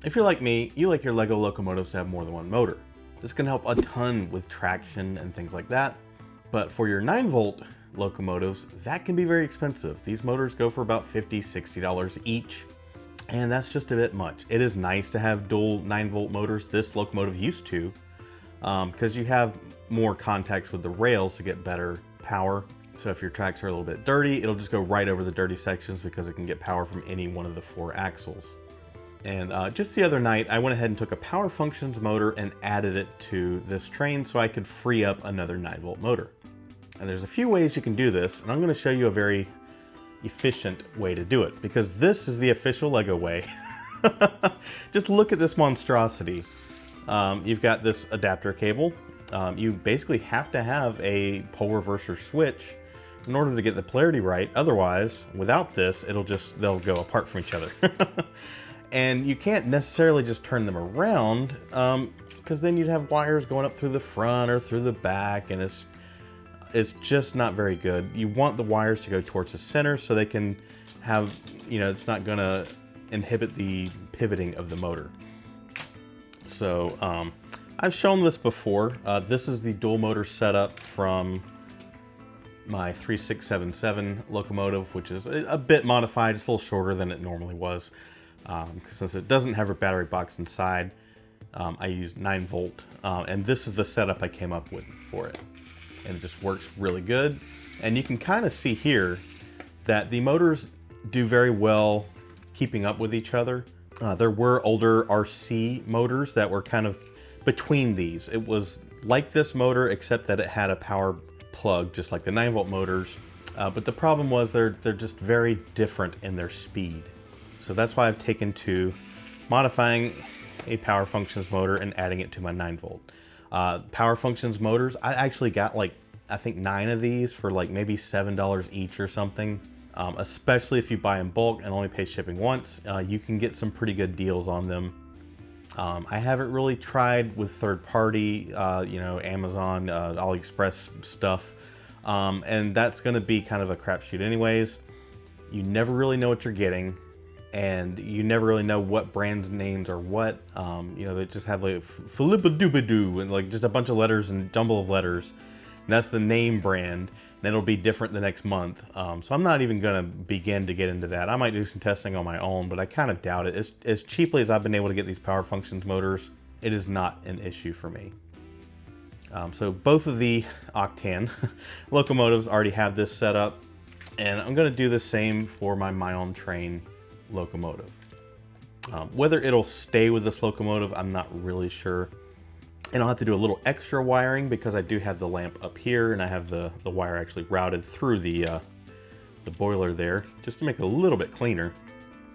If you're like me, you like your Lego locomotives to have more than one motor. This can help a ton with traction and things like that. But for your 9-volt locomotives, that can be very expensive. These motors go for about $50, $60 each, and that's just a bit much. It is nice to have dual 9-volt motors. This locomotive used to, because you have more contacts with the rails to get better power. So if your tracks are a little bit dirty, it'll just go right over the dirty sections because it can get power from any one of the 4 axles. And just the other night, I went ahead and took a Power Functions motor and added it to this train so I could free up another 9-volt motor. And there's a few ways you can do this, and I'm going to show you a very efficient way to do it, because this is the official Lego way. Just look at this monstrosity. You've got this adapter cable. You basically have to have a pole reverser switch in order to get the polarity right. Otherwise, without this, they'll go apart from each other. And you can't necessarily just turn them around, because then you'd have wires going up through the front or through the back, and it's just not very good. You want the wires to go towards the center so they can have, it's not gonna inhibit the pivoting of the motor. So I've shown this before. This is the dual motor setup from my 3677 locomotive, which is a bit modified. It's a little shorter than it normally was. Since it doesn't have a battery box inside, I use 9-volt, and this is the setup I came up with for it. And it just works really good. And you can kind of see here that the motors do very well keeping up with each other. There were older RC motors that were kind of between these. It was like this motor, except that it had a power plug, just like the 9-volt motors. But the problem was they're just very different in their speed. So that's why I've taken to modifying a Power Functions motor and adding it to my 9-volt. Power Functions motors, I actually got I think 9 of these for maybe $7 each or something. Especially if you buy in bulk and only pay shipping once, you can get some pretty good deals on them. I haven't really tried with third party, Amazon, AliExpress stuff. And that's gonna be kind of a crapshoot anyways. You never really know what you're getting, and you never really know what brands names are what. They just have Philippa-dooba-doo and just a bunch of letters and jumble of letters. And that's the name brand, and it'll be different the next month. So I'm not even gonna begin to get into that. I might do some testing on my own, but I kind of doubt it. As cheaply as I've been able to get these Power Functions motors, it is not an issue for me. So both of the Octan locomotives already have this set up, and I'm gonna do the same for my own train locomotive. Whether it'll stay with this locomotive, I'm not really sure. And I'll have to do a little extra wiring because I do have the lamp up here, and I have the wire actually routed through the boiler there, just to make it a little bit cleaner.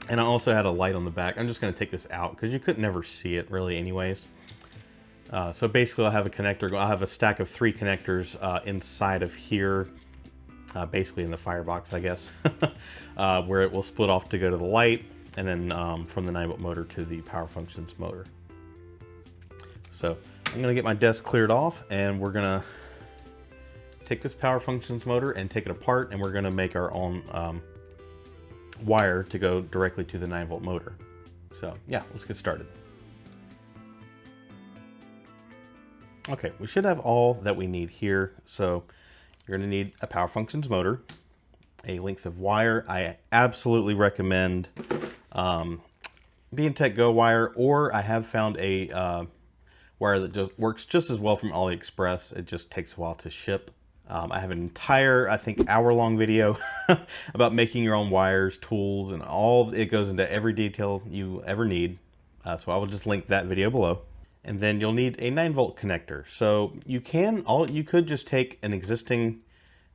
And I also had a light on the back. I'm just gonna take this out because you could never see it really anyways. So basically I'll have a connector, I'll have a stack of 3 connectors inside of here, basically in the firebox, I guess, where it will split off to go to the light, and then from the 9-volt motor to the Power Functions motor. So I'm gonna get my desk cleared off, and we're gonna take this Power Functions motor and take it apart, and we're gonna make our own wire to go directly to the 9-volt motor. So yeah, let's get started. Okay, we should have all that we need here. So you're gonna need a Power Functions motor, a length of wire. I absolutely recommend B&Tech Go wire, or I have found a wire that just works just as well from AliExpress. It just takes a while to ship. I have an entire, I think, hour-long video about making your own wires, tools, and all. It goes into every detail you ever need. So I will just link that video below. And then you'll need a 9-volt connector. So you could just take an existing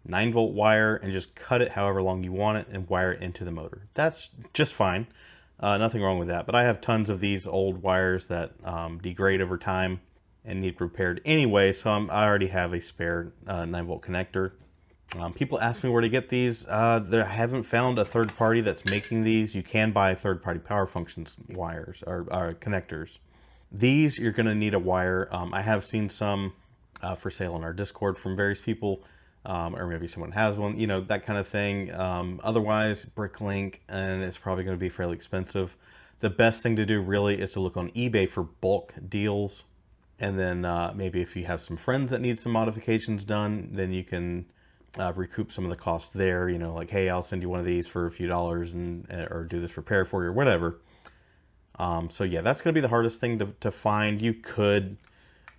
9-volt wire and just cut it however long you want it and wire it into the motor. That's just fine. Nothing wrong with that. But I have tons of these old wires that degrade over time and need repaired anyway, so I already have a spare 9-volt connector. People ask me where to get these. I haven't found a third party that's making these. You can buy third-party Power Functions wires or connectors. These, you're going to need a wire. I have seen some for sale on our Discord from various people, or maybe someone has one, that kind of thing. Otherwise, Bricklink, and it's probably going to be fairly expensive. The best thing to do really is to look on eBay for bulk deals. And then maybe if you have some friends that need some modifications done, then you can recoup some of the cost there. You know, like, hey, I'll send you one of these for a few dollars, and or do this repair for you or whatever. So yeah, that's going to be the hardest thing to find. You could,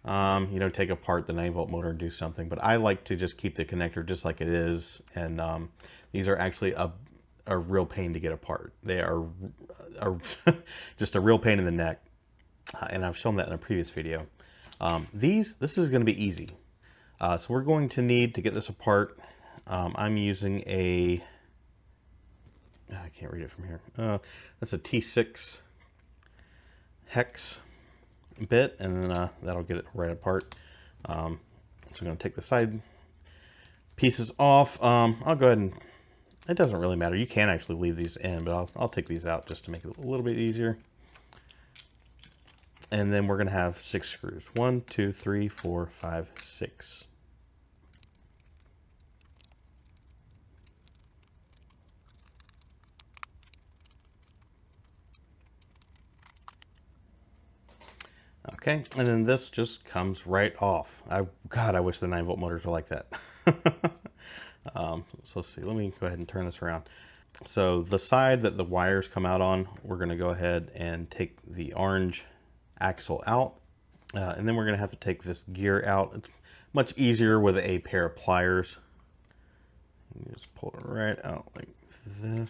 you know, take apart the 9-volt motor and do something, but I like to just keep the connector just like it is. And these are actually a real pain to get apart. They are just a real pain in the neck. And I've shown that in a previous video. This is going to be easy. So we're going to need to get this apart. I'm using a, I can't read it from here. That's a T6 hex bit, and then that'll get it right apart. So I'm going to take the side pieces off. I'll go ahead and, it doesn't really matter. You can actually leave these in, but I'll take these out just to make it a little bit easier. And then we're going to have 6 screws. 1, 2, 3, 4, 5, 6. Okay, and then this just comes right off. God, I wish the 9-volt motors were like that. So let's see, let me go ahead and turn this around. So the side that the wires come out on, we're going to go ahead and take the orange axle out. And then we're going to have to take this gear out. It's much easier with a pair of pliers. You just pull it right out like this.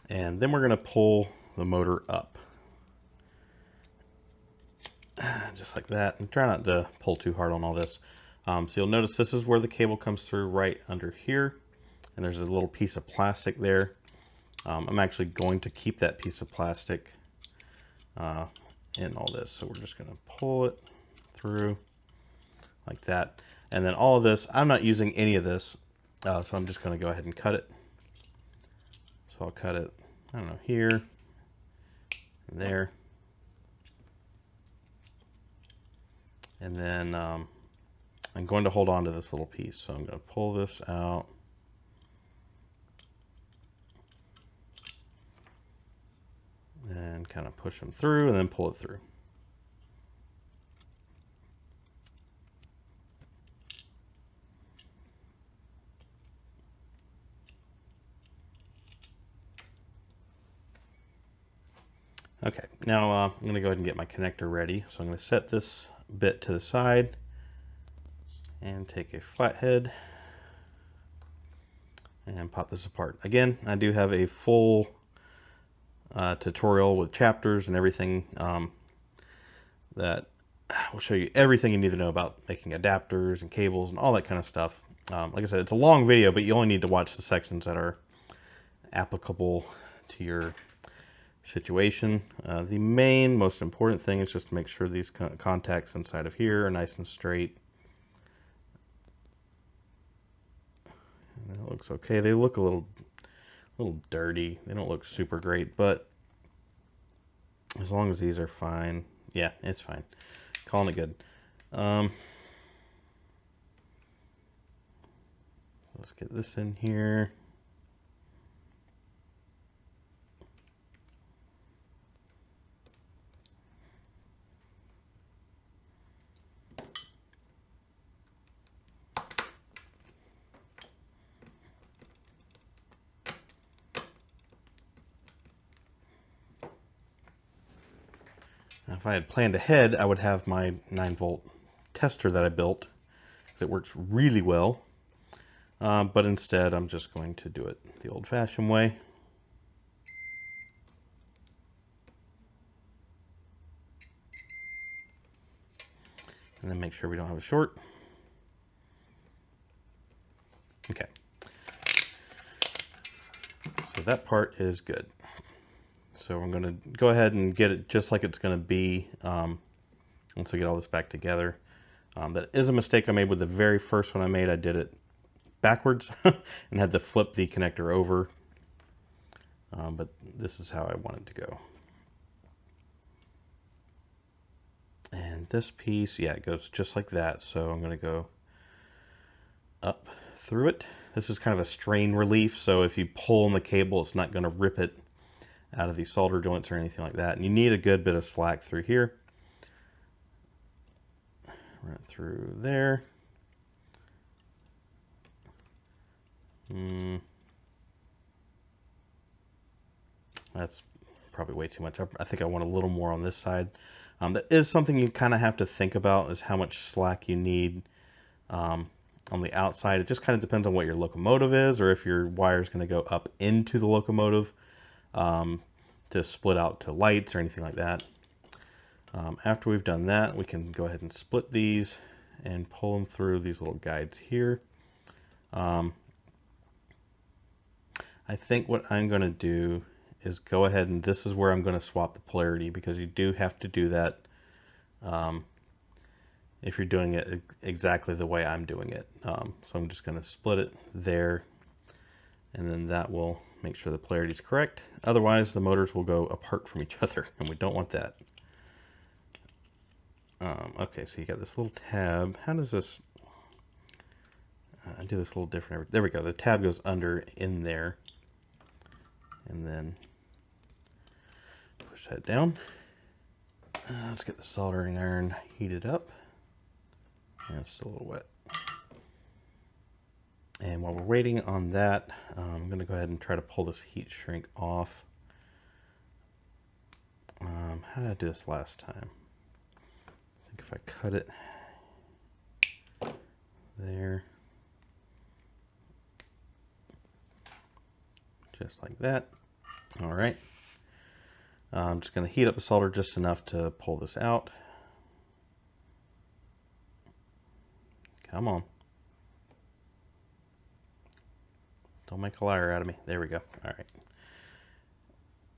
And then we're going to pull the motor up. Just like that. And try not to pull too hard on all this. So you'll notice this is where the cable comes through, right under here. And there's a little piece of plastic there. I'm actually going to keep that piece of plastic in all this. So we're just going to pull it through like that. And then all of this, I'm not using any of this. So I'm just going to go ahead and cut it. So I'll cut it, I don't know, here and there. And then I'm going to hold on to this little piece. So I'm going to pull this out. And kind of push them through and then pull it through. Okay, now I'm going to go ahead and get my connector ready. So I'm going to set this bit to the side and take a flathead and pop this apart. Again, I do have a full tutorial with chapters and everything that will show you everything you need to know about making adapters and cables and all that kind of stuff. Like I said, it's a long video, but you only need to watch the sections that are applicable to your situation. The main, most important thing is just to make sure these contacts inside of here are nice and straight. And that looks okay. They look a little dirty. They don't look super great, but as long as these are fine, yeah, it's fine. Calling it good. Let's get this in here. Now, if I had planned ahead, I would have my 9-volt tester that I built, because it works really well. But instead, I'm just going to do it the old-fashioned way. And then make sure we don't have a short. Okay. So that part is good. So I'm going to go ahead and get it just like it's going to be once we get all this back together. That is a mistake I made with the very first one I made. I did it backwards and had to flip the connector over. But this is how I want it to go. And this piece, yeah, it goes just like that. So I'm going to go up through it. This is kind of a strain relief, so if you pull on the cable, it's not going to rip it out of these solder joints or anything like that. And you need a good bit of slack through here. Right through there. That's probably way too much. I think I want a little more on this side. That is something you kind of have to think about, is how much slack you need on the outside. It just kind of depends on what your locomotive is, or if your wire is going to go up into the locomotive to split out to lights or anything like that. After we've done that, we can go ahead and split these and pull them through these little guides here. I think what I'm going to do is go ahead, and this is where I'm going to swap the polarity, because you do have to do that if you're doing it exactly the way I'm doing it. So I'm just going to split it there, and then that will make sure the polarity is correct. Otherwise, the motors will go apart from each other, and we don't want that. Okay, so you got this little tab. How does this... I do this a little different. There we go. The tab goes under in there, and then push that down. Let's get the soldering iron heated up. Yeah, it's still a little wet. And while we're waiting on that, I'm going to go ahead and try to pull this heat shrink off. How did I do this last time? I think if I cut it there, just like that. All right. I'm just going to heat up the solder just enough to pull this out. Come on. Don't make a liar out of me. There we go. All right.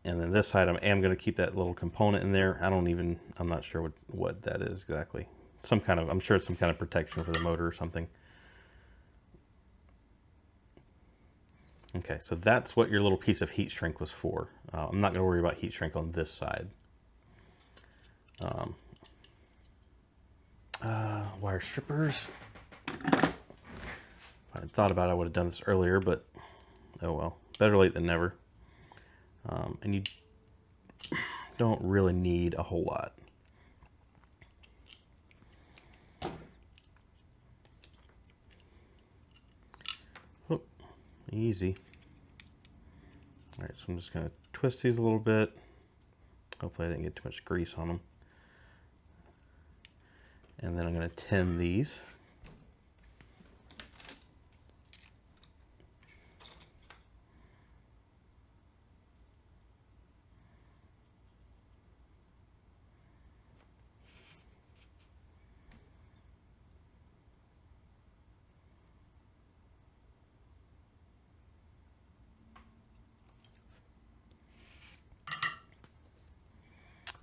And then this side, I am going to keep that little component in there. I'm not sure what that is exactly. I'm sure it's some kind of protection for the motor or something. Okay, so that's what your little piece of heat shrink was for. I'm not going to worry about heat shrink on this side. Wire strippers. If I had thought about it, I would have done this earlier, but oh well. Better late than never. And you don't really need a whole lot. Oh, easy. All right, so I'm just going to twist these a little bit. Hopefully I didn't get too much grease on them. And then I'm going to tin these.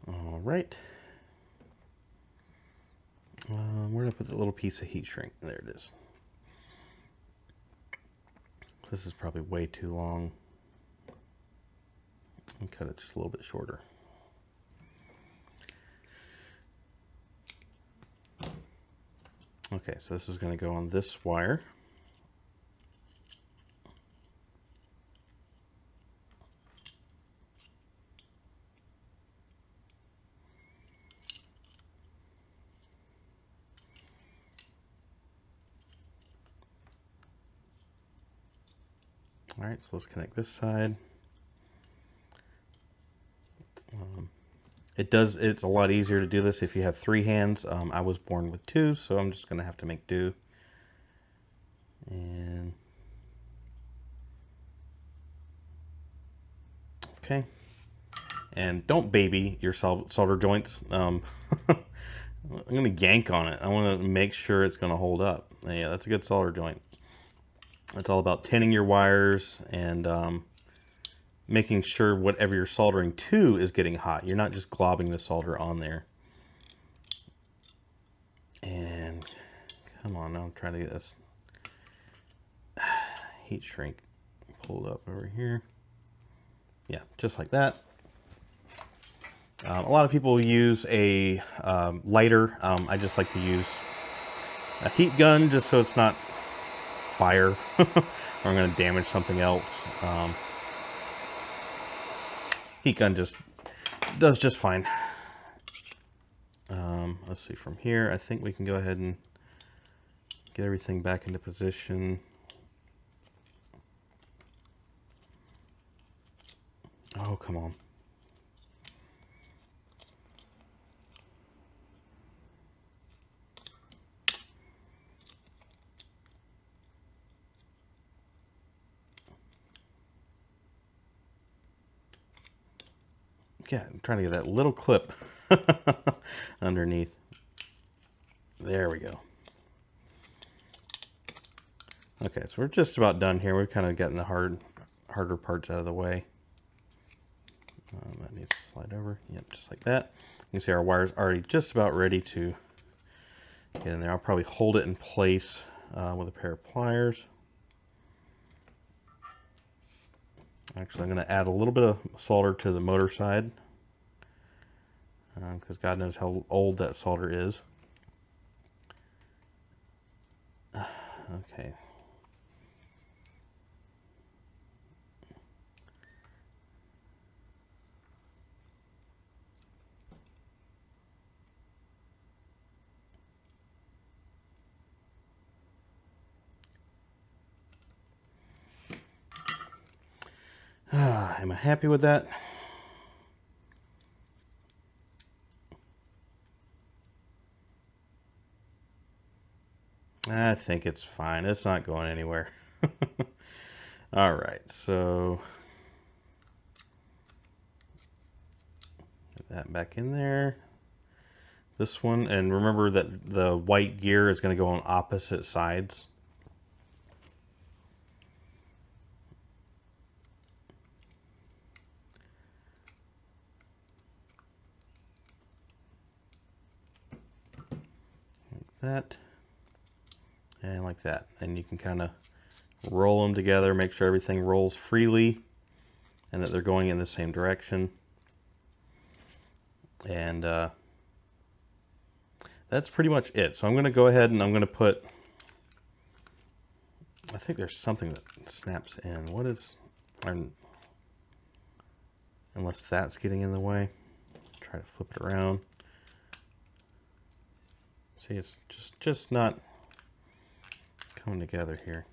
All right. Where did I put the little piece of heat shrink? There it is. This is probably way too long. I'll cut it just a little bit shorter. Okay, so this is going to go on this wire. All right, so let's connect this side. It's a lot easier to do this if you have 3 hands. I was born with 2, so I'm just gonna have to make do. And okay. And don't baby your solder joints. I'm gonna yank on it. I wanna make sure it's gonna hold up. Yeah, that's a good solder joint. It's all about tinning your wires and making sure whatever you're soldering to is getting hot. You're not just globbing the solder on there. And come on, now I'm trying to get this heat shrink pulled up over here. Yeah, just like that. A lot of people use a lighter. I just like to use a heat gun just so it's not fire or I'm going to damage something else. Heat gun just does just fine. Let's see, from here, I think we can go ahead and get everything back into position. Oh, come on. Yeah, I'm trying to get that little clip underneath. There we go. Okay, so we're just about done here. We've kind of gotten the harder parts out of the way. That needs to slide over. Yep, just like that. You can see our wire's already just about ready to get in there. I'll probably hold it in place with a pair of pliers. Actually, I'm going to add a little bit of solder to the motor side because God knows how old that solder is. Okay. Am I happy with that? I think it's fine. It's not going anywhere. All right, so get that back in there. This one, and remember that the white gear is going to go on opposite sides. Like that, and like that. And you can kind of roll them together, make sure everything rolls freely and that they're going in the same direction. And that's pretty much it. So I'm going to go ahead and I'm going to put, I think there's something that snaps in. What is, unless that's getting in the way. Try to flip it around. See, it's just not coming together here.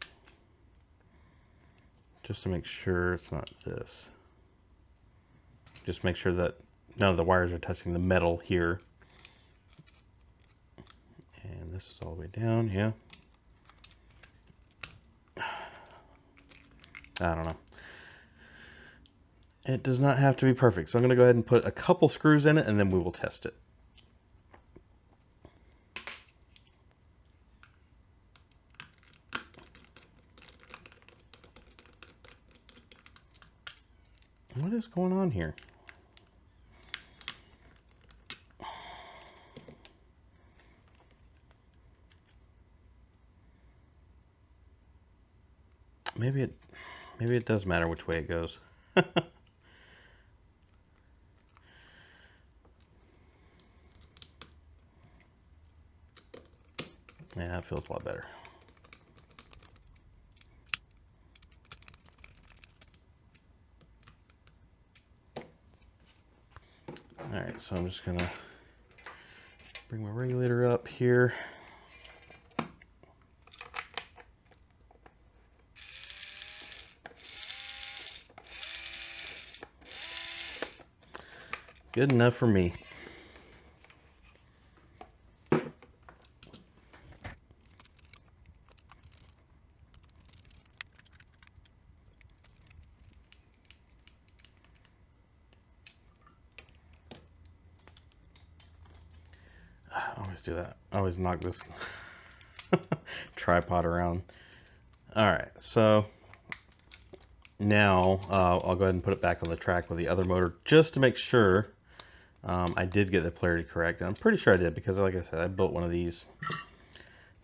Just to make sure it's not this. Just make sure that none of the wires are touching the metal here. And this is all the way down, yeah. I don't know. It does not have to be perfect. So I'm going to go ahead and put a couple screws in it and then we will test it. What is going on here? Maybe it does matter which way it goes. Yeah, that feels a lot better. All right, so I'm just gonna bring my regulator up here. Good enough for me. I always do that. I always knock this tripod around. All right, so now I'll go ahead and put it back on the track with the other motor just to make sure I did get the polarity correct. And I'm pretty sure I did because, like I said, I built one of these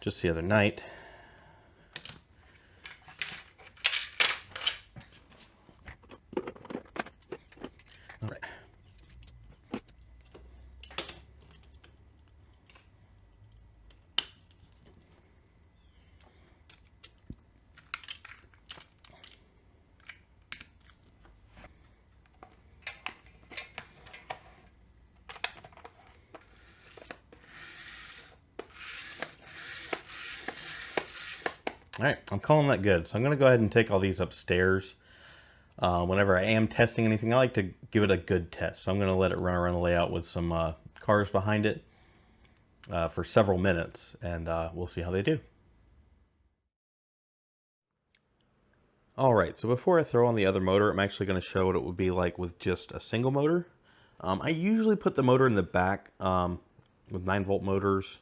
just the other night. Okay. All right, I'm calling that good. So I'm gonna go ahead and take all these upstairs. Whenever I am testing anything, I like to give it a good test. So I'm gonna let it run around the layout with some cars behind it for several minutes, and we'll see how they do. All right, so before I throw on the other motor, I'm actually gonna show what it would be like with just a single motor. I usually put the motor in the back with 9-volt motors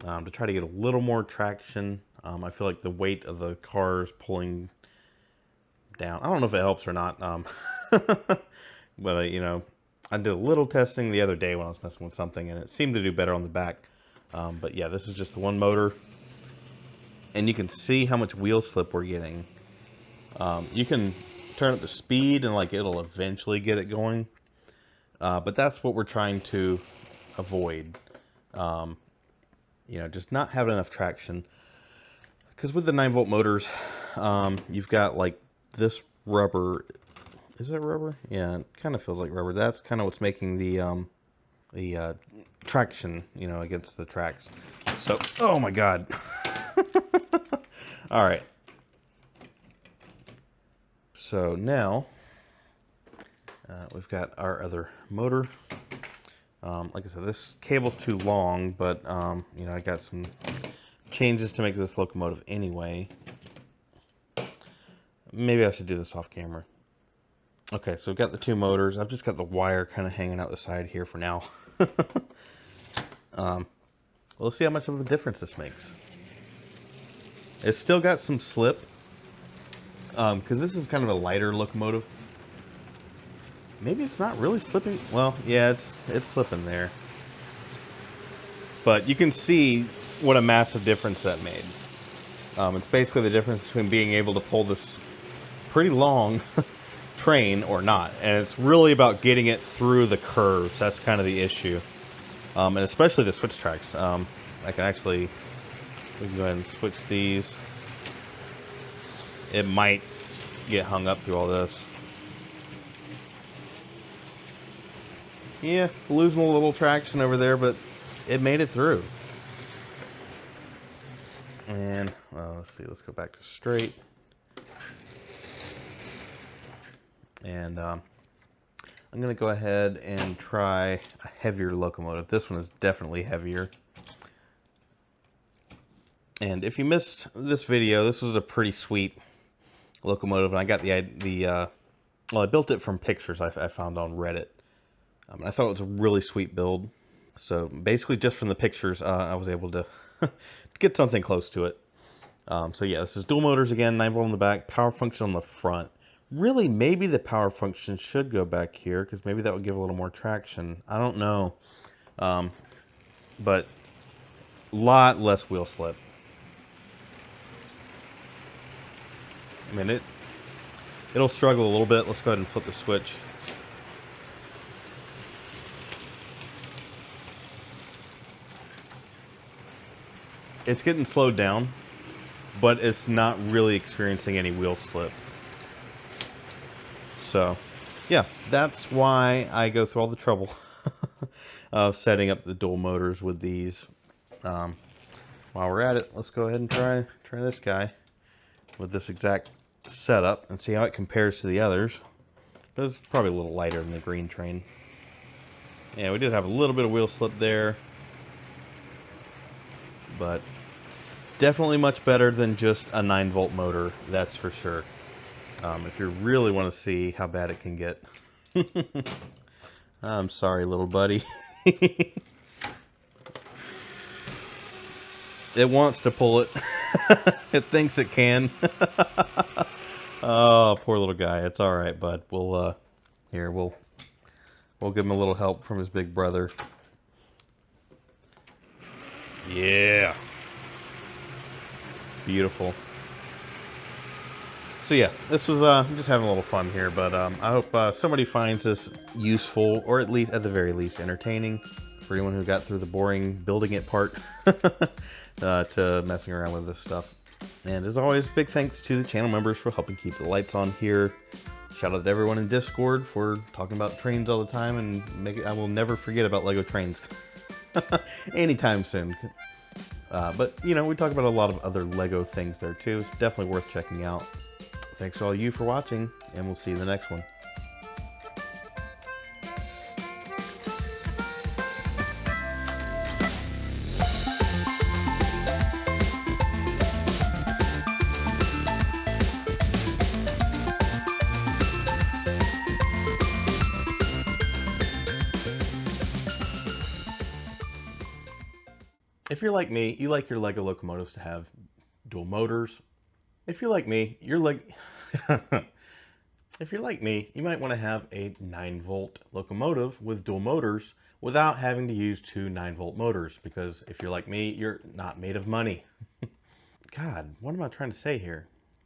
to try to get a little more traction. I feel like the weight of the car is pulling down. I don't know if it helps or not, but you know, I did a little testing the other day when I was messing with something, and it seemed to do better on the back. But yeah, this is just the one motor, and you can see how much wheel slip we're getting. You can turn up the speed, and like it'll eventually get it going, but that's what we're trying to avoid. You know, just not having enough traction. Because with the 9-volt motors, you've got like this rubber. Is that rubber? Yeah, it kind of feels like rubber. That's kind of what's making the traction, you know, against the tracks. So, oh my God. All right. So now we've got our other motor. Like I said, this cable's too long, but you know, I got some changes to make this locomotive anyway. Maybe I should do this off camera. Okay, so we've got the two motors. I've just got the wire kind of hanging out the side here for now. Let's see how much of a difference this makes. It's still got some slip, because this is kind of a lighter locomotive. Maybe it's not really slipping. Well, yeah, it's slipping there. But you can see what a massive difference that made. It's basically the difference between being able to pull this pretty long train or not. And it's really about getting it through the curves. That's kind of the issue. And especially the switch tracks. I can actually, we can go ahead and switch these. It might get hung up through all this. Yeah, losing a little traction over there, but it made it through. And, well, let's see, let's go back to straight. And I'm going to go ahead and try a heavier locomotive. This one is definitely heavier. And if you missed this video, this was a pretty sweet locomotive. And I got well, I built it from pictures I found on Reddit. I thought it was a really sweet build. So basically just from the pictures, I was able to get something close to it. So yeah, this is dual motors again, 9-volt on the back, power function on the front. Really, maybe the power function should go back here, because maybe that would give a little more traction. I don't know. But a lot less wheel slip. I mean, it'll struggle a little bit. Let's go ahead and flip the switch. It's getting slowed down, but it's not really experiencing any wheel slip. So, yeah, that's why I go through all the trouble of setting up the dual motors with these. While we're at it, let's go ahead and try this guy with this exact setup and see how it compares to the others. This is probably a little lighter than the green train. Yeah, we did have a little bit of wheel slip there, but definitely much better than just a 9-volt motor, that's for sure. If you really want to see how bad it can get. I'm sorry, little buddy. It wants to pull it. It thinks it can. Oh, poor little guy. It's all right, bud. We'll give him a little help from his big brother. Yeah. Beautiful. So yeah, this was just having a little fun here, but I hope somebody finds this useful, or at the very least entertaining, for anyone who got through the boring building it part to messing around with this stuff. And as always, big thanks to the channel members for helping keep the lights on here. Shout out to everyone in Discord for talking about trains all the time, and I will never forget about Lego trains anytime soon. But you know, we talk about a lot of other Lego things there too. It's definitely worth checking out. Thanks to all you for watching, and we'll see you in the next one. If you're like me, you like your Lego locomotives to have dual motors. If you're like me, if you're like me, you might want to have a 9-volt locomotive with dual motors without having to use two 9-volt motors, because if you're like me, you're not made of money. God, what am I trying to say here?